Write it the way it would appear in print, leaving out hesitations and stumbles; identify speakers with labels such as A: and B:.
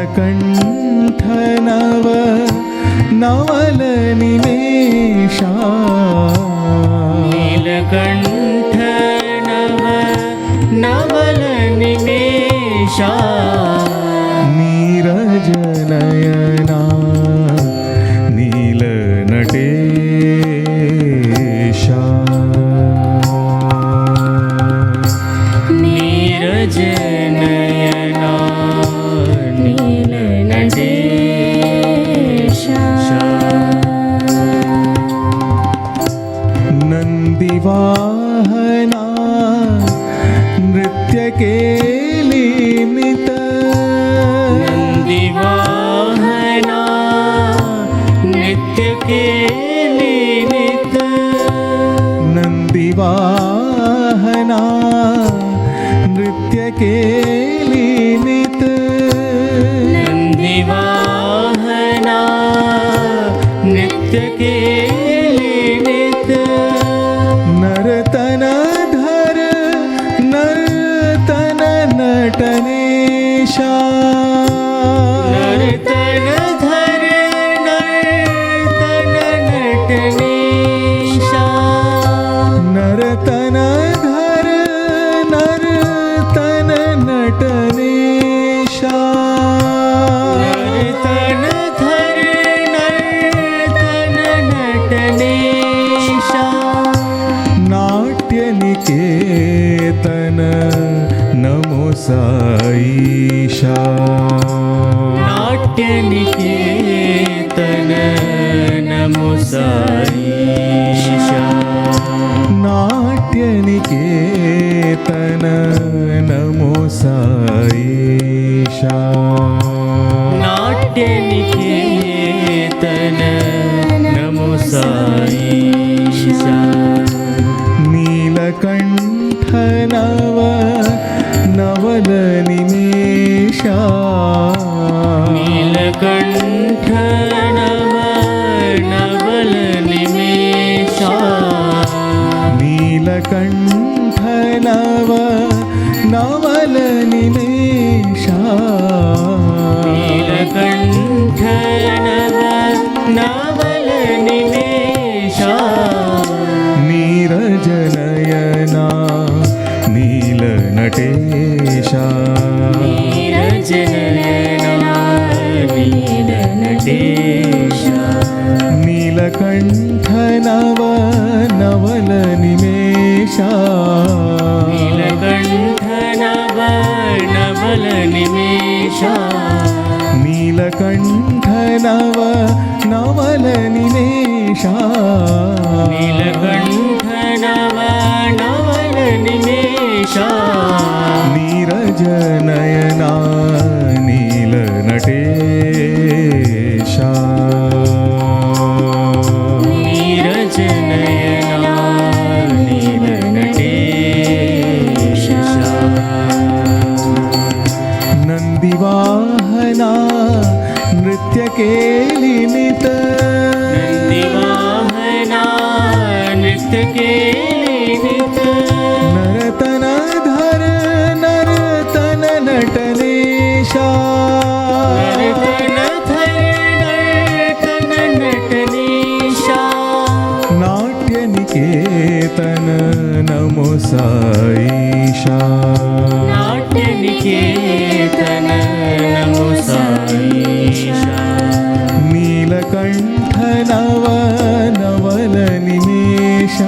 A: ನೀಲಕಂಠ ನವ ನವಲ ನಿಮೇಷ
B: ನೀಲಕಂಠ ನವ ನವಲ ನಿಮೇಷ
A: ನೀರಜ ನಯನ ನೀಲ ನಟೇಶ
B: ನೀರಜ ನಯನ ನೀಲ ನಟೇಶ
A: ನಂದಿವಾಹನ ನೃತ್ಯ ಕೇಲಿನಿತ
B: ನಂದಿವಾಹನ ನೃತ್ಯ ಕೇಲಿನಿತ
A: ನಂದಿವಾಹನ ನೃತ್ಯ ಕೇಲಿನಿತ
B: ನಂದಿವಾಹನ ನೃತ್ಯ ಕೇಲಿನಿತ
A: ನರ್ತನ ಧರ ನರ್ತನ ನಟನೇಶ
B: ನರ್ತನ ಧರ ನರ್ತನ ನಟನೇಶ
A: ನರ್ತನ ಧರ ನರ್ತನ ನಟನೇಶ
B: ನರ್ತನ ಧರ ನರ್ತನ ನಟನೇಶ
A: ನಾಟ್ಯ ನಿಕೇತನ ನಮೋ ಸಾಯಿಷಾ
B: ನಾಟ್ಯ ನಿಕೇತನ ನಮೋ ಸಾಯಿಷ
A: ನಾಟ್ಯ ನಿಕೇತನ ನಮೋ ಸಾಯಿಷಾ
B: ನಾಟ್ಯ ನಿಕೇತನ ನಮೋ ಸಾಯಿಷ
A: ನೀಲಕಂಠ ನವ ನವಲ ನಿಮೇಷ
B: ನೀಲಕಂಠ ನವ ನವಲ ನಿಮೇಷ
A: ನೀಲಕಂಠ ನವ ನವಲ ನಿಮೇಷ
B: ನೀಲಕಂಠ ನವ ನವಲ ನಿಮೇಷ
A: ನೀರಜ ನಯನ ನೀಲ ನಟೇಶ
B: ನೀರಜ ನಯನ ನೀಲ ನಟೇಶ
A: ನೀಲಕಂಠ ನವ ನವಲ ನಿಮೇಷ
B: ನೀಲಕಂಠ ನವ ನವಲ ನಿಮೇಷ
A: ನೀಲಕಂಠ ನವ ನವಲ ನಿಮೇಷ
B: ನೀಲಕಂಠ ನವ ನವಲ ನಿಮೇಷ
A: ನೀರಜ ನಯನ ನೀಲ ನಟೇಶ
B: ನೀರಜ ನಯನ ನೀಲ ನಟೇಶ
A: ನಂದಿವಾಹನ ನೃತ್ಯ ಕೇಲಿನಿತ
B: ನಂದಿವಾಹನ ನೃತ್ಯ ಕೇಲಿನಿತ
A: ನರತನ ಧರ ನರ್ತನ ನಟನೇಶ
B: ನರ್ತನ ಧರ ನರ್ತನ ನಟನೇಶ
A: ನಾಟ್ಯ ನಿಕೇತನ ನಮೋ ಸಾಯಿಷಾ
B: ನಾಟ್ಯ ನಿಕೇತನ ನಮೋ ಸಾಯಿಷ
A: ನೀಲಕಂಠ ನವ ನವಲ ನಿಮೇಷ